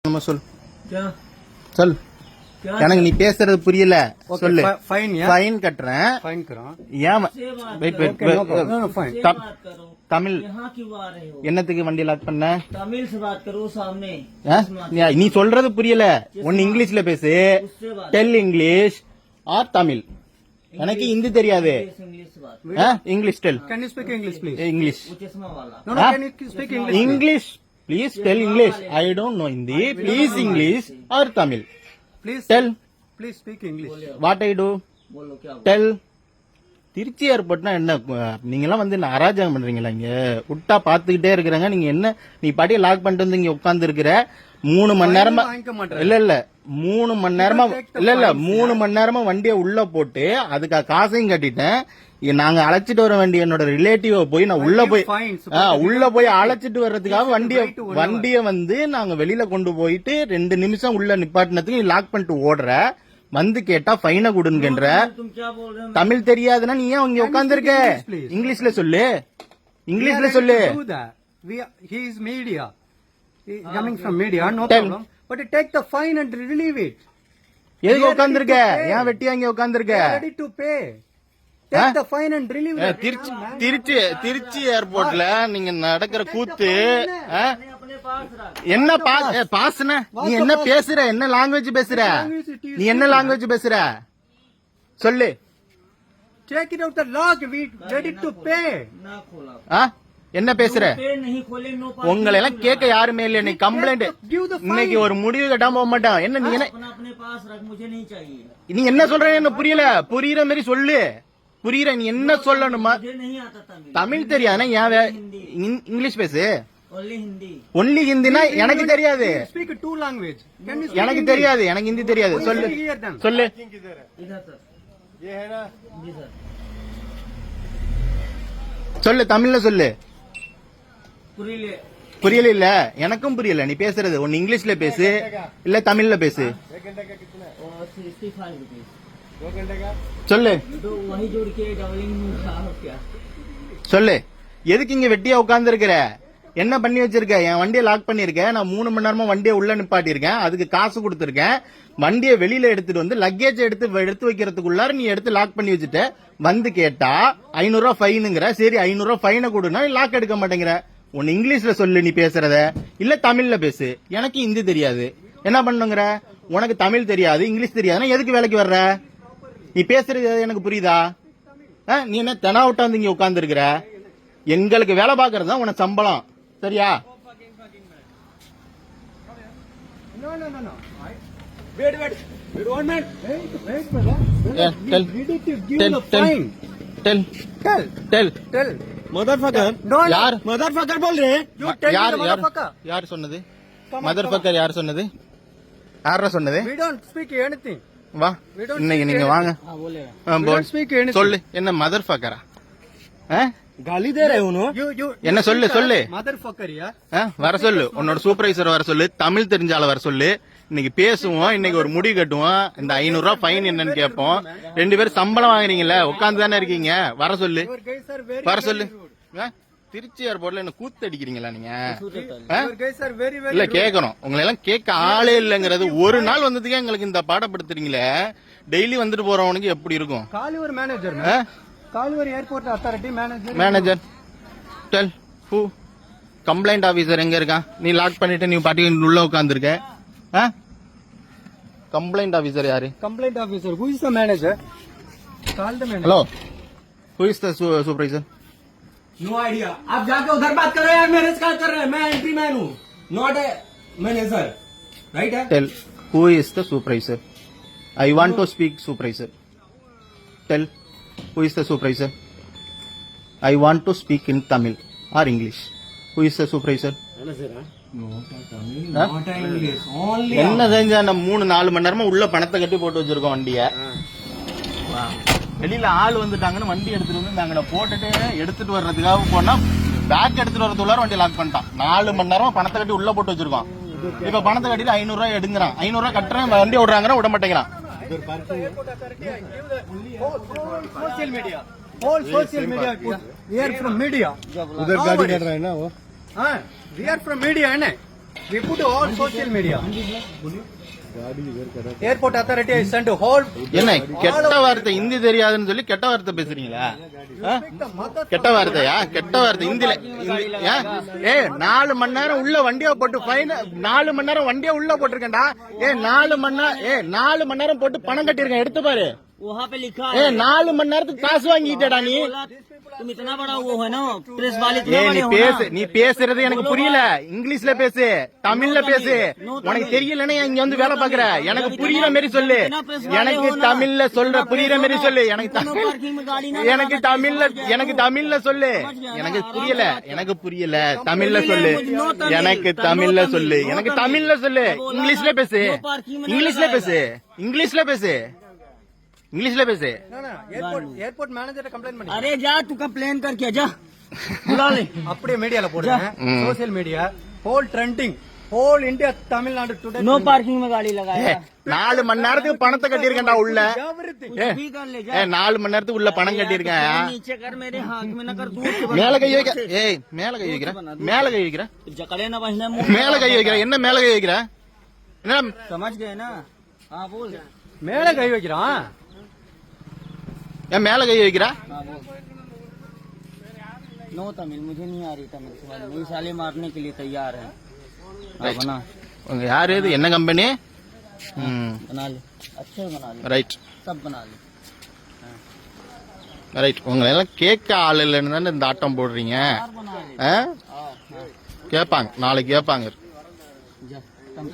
சொல் சொல் எனக்கு நீ பேசுறது புரியல சொல்லு. ஃபைன் கட்டுறேன். ஏன் தமிழ் என்னத்துக்கு வண்டி லாக் பண்ண? நீ சொல்றது புரியல. ஒன்னு இங்கிலீஷ்ல பேசு. Tell English or Tamil. எனக்கு ஹிந்தி தெரியாது. English tell. English English Please tell English. I don't know Hindi. Please English or Tamil. Please tell. Please speak English. What I do? Tell. Trichy ஏர்போர்ட்னா என்ன? நீங்க எல்லாம் வந்து அராஜகம் பண்றீங்களா? இங்க விட்டா பாத்துக்கிட்டே இருக்கிறாங்க. நீங்க என்ன நீ பாட்டியை லாக் பண்ணிட்டு வந்து இங்க உட்கார்ந்து இருக்கிற 3 மணி நேரமா? இல்ல 3 மணி நேரமா இல்ல 3 மணி நேரமா வண்டியை உள்ள போட்டு அதுக்கு காசையும் கட்டிட்டேன். நாங்க அழைச்சிட்டு வர வேண்டிய என்னோட ரிலேட்டிவ போய் நான் உள்ள போய் அழைச்சிட்டு வர்றதுக்காக வண்டிய வந்து நாங்க வெளியில கொண்டு போயிட்டு 2 நிமிஷம் உள்ள நிப்பாட்டினதுக்கு நீ லாக் பண்ணிட்டு ஓடுற. வந்து கேட்டா ஃபைனை கொடுங்கன்ற. தமிழ் தெரியாதுன்னா நீ ஏன் இங்க உட்கார்ந்து இருக்க? இங்கிலீஷ்ல சொல்லு. இங்கிலீஷ்ல சொல்லு. He is media. He is coming from media, no problem. But take the fine and relieve it. எதுக்கு உட்கார்ந்து இருக்க? ஏன் வெட்டியா இங்க உட்கார்ந்து இருக்க? Ready to pay. Take the fine and relieve it. Trichy ஏர்போர்ட்ல நீங்க நடக்கிற கூத்து என்ன பாஸ்ன? நீ என்ன பேசுற? என்ன லாங்குவேஜ் பேசுற? நீ என்ன லாங்குவேஜ் பேசுற சொல்லு. Take it out the log. We ready to pay. என்ன பேசுற? உங்களை எல்லாம் கேட்க யாருமே இல்ல. நீ கம்ப்ளைண்ட் இன்னைக்கு ஒரு முடிவு கட்டாம போக மாட்டான். என்ன நீ என்ன நீ என்ன சொல்ற? என்ன புரியல. புரியுற மாதிரி சொல்லு. புரியுற நீ என்ன சொல்லணுமா? தமிழ் தெரியாது. இங்கிலீஷ் பேசு. ஒன்லி ஹிந்தினா எனக்கு தெரியாது. எனக்கு தெரியாது. எனக்கு ஹிந்தி தெரியாது. சொல்லு சொல்லு சொல்லு. தமிழ்ல சொல்லு. புரியல. இல்ல எனக்கும் புரியல நீ பேசுறது. ஒன்னு இங்கிலீஷ்ல பேசு இல்ல தமிழ்ல பேசு. சொல்லு சொல்லு. எதுக்கு இங்க வெட்டியா உட்கார்ந்து இருக்கிற? என்ன பண்ணி வச்சிருக்க? என் வண்டியை லாக் பண்ணிருக்கேன். நான் 3 மணி நேரமா வண்டியை உள்ள நிப்பாட்டிருக்கேன். அதுக்கு காசு கொடுத்திருக்கேன். வண்டியை வெளியில எடுத்துட்டு வந்து லக்கேஜ் எடுத்து வைக்கிறதுக்குள்ளார நீ எடுத்து லாக் பண்ணி வச்சுட்ட. வந்து கேட்டா 500 ரூபாய் ஃபைனுங்கிற. சரி 500 ரூபாய் ஃபைனை கொடுனா லாக் எடுக்க மாட்டேங்கிற. ஒன்னு இங்கிலீஷ்ல சொல்லு நீ பேசுறத, இல்ல தமிழ்ல பேசு. எனக்கு ஹிந்தி தெரியாது. என்ன பண்ணுங்கிற? உனக்கு தமிழ் தெரியாது, இங்கிலீஷ் தெரியாதுன்னா எதுக்கு வேலைக்கு வர்ற? நீ பேசுறது எனக்கு புரியுதா? நீ என்ன தெனாவிட்டா வந்து இங்க உட்கார்ந்து இருக்கிற? எங்களுக்கு வேலை பாக்குறது தான் உனக்கு சம்பளம். சரியா? யார் சொன்னது? மதர் ஃபக்கர் யார் சொன்னது? யாரா சொன்னது? வா இன்னைக்கு நீங்க வாங்க சொல்லு. என்ன மதர் ஃபக்கரா? गाली दे रहे हो? என்ன சொல்லு சொல்லு. मदर फकर या வர சொல்லு. உன்னோட சூப்பர்வைசர் வர சொல்லு. தமிழ் தெரிஞ்சால வர சொல்லு. இன்னைக்கு பேசுவோம். இன்னைக்கு ஒரு முடிவு கட்டுவோம். இந்த 500 ரூபாய் ஃபைன் என்னன்னு கேட்போம். 2 பேரும் சம்பளம் வாங்குறீங்கல்ல, உட்கார்ந்து தானே இருக்கீங்க. வர சொல்லு. வர சொல்லு. திருச்சி ஏர்போர்ட்ல என்ன கூத்து அடிக்கிறீங்களா நீங்க? இல்ல கேட்கணும். உங்களை எல்லாம் கேட்க ஆளே இல்லங்கிறது. ஒரு நாள் வந்ததுக்கே எங்களுக்கு இந்த பாடப்படுத்துறீங்களே. டெய்லி வந்துட்டு போறவனுக்கு எப்படி இருக்கும்? காலிவர் மேனேஜர் காலிவர் airport authority manager tell who. Complaint officer எங்க இருக்கான்? நீ லாக் பண்ணிட்டு நீ பாட்டி உள்ள உட்கார்ந்து இருக்க. கம்ப்ளைண்ட் ஆபீசர் யாரு? Complaint officer who is the manager? Call the manager. Hello who is the supervisor? No idea. आप जाके उधर बात करो यार. मैनेज क्या कर रहे हैं? मैं एंट्री मैन हूँ, नॉट ए मैनेजर. राइट है? Tell who is the supervisor? I want to speak supervisor. Tell who is the supervisor? I want to speak in Tamil or English. Who is the supervisor? என்ன செஞ்சா? 3-4 மணி நேரமா உள்ள பணத்தை கட்டி போட்டு வச்சிருக்கோம் வண்டிய. வெளியில ஆள் வந்துட்டாங்கன்னு வண்டி எடுத்துட்டு வந்து நாங்க போட்டுட்டு எடுத்துட்டு வர்றதுக்காக போனா பேக் எடுத்துட்டு வரதுக்குள்ளார வண்டி லாக் பண்ணிட்டான். 4 மணி நேரமா பணத்தை கட்டி உள்ள போட்டு வச்சிருக்கோம். இப்ப பணத்தை கட்டிட்டு 500 ரூபாய் எடுங்கிறான். 500 ரூபாய் கட்டுறேன் வண்டி விடுறாங்க, விட மாட்டேங்கிறான். Social media we are from media. उधर गाड़ी कर रहा है ना वो. वी आर फ्रॉम मीडिया है ना. We put all social media. Airport authority has sent a whole. என்ன கெட்ட வார்த்தை இந்தி தெரியாதுன்னு சொல்லி கெட்ட வார்த்தை பேசுறீங்களா? கெட்ட வார்த்தையா? கெட்ட வார்த்தை இந்தில 4 மணி நேரம் உள்ள வண்டியா போட்டு ஃபைன் 4 மணி நேரம் வண்டியா உள்ள போட்டிருக்கேன்டா. 4 மணி நேரம் போட்டு பணம் கட்டிருக்கேன் எடுத்து பாரு. वहाँ पे लिखा 4 மணி நேரத்துக்கு காசு வாங்கிட்டேடா நீ. तुम इतना बड़ा वो है ना प्रेस वाले इतने बड़े हो ना। நீ பேசுறது எனக்கு புரியல. இங்கிலீஷ்ல பேசு, தமிழ்ல பேசு. உனக்கு தெரியலன்னா இங்க வந்து வேலை பாக்குற. எனக்கு புரியுற மாதிரி சொல்லு. எனக்கு தமிழ்ல சொல்ற புரியுற மாதிரி சொல்லு. எனக்கு தமிழ்ல சொல்லு. எனக்கு புரியல. தமிழ்ல சொல்லு. எனக்கு தமிழ்ல சொல்லு. இங்கிலீஷ்ல பேசு. இங்கிலீஷ்ல பேசு. Airport manager complain பண்ணி. अरे जा तू कंप्लेन करके जा बुला ले அப்படியே மீடியால போடுங்க. Social media whole trending whole India Tamil Nadu today. No parking में गाड़ी लगाया 4 மணி நேரத்துக்கு பணத்தை கட்டியிருக்கேன்டா உள்ள. Everything. भी कर ले जा 4 மணி நேரத்துக்கு உள்ள பணம் கட்டியிருக்கேன். नीचे कर मेरे हाथ में न कर दूर மேல கை வைக்க. மேல கை வைக்கிற. जकड़े ना बहने மேல கை வைக்கிற. என்ன மேல கை வைக்கிற? என்ன समझ गए ना हाँ बोल மேல கை வைக்கிறான். ஏன் மேல கை வைக்கிற? हाँ बोल नो तमिल मुझे नहीं आ रही तमिल मेरी साले मारने के लिए तैयार है हाँ, बना உங்க யாரு இது? என்ன கம்பெனி? बना ले अच्छे बना ले ரைட் सब बना ले ரைட். உங்களை எல்லாம் கேட்க ஆள் இல்லைன்னு தானே இந்த ஆட்டம் போடுறீங்க. बना ले கேட்பாங்க, நாளைக்கு கேட்பாங்க.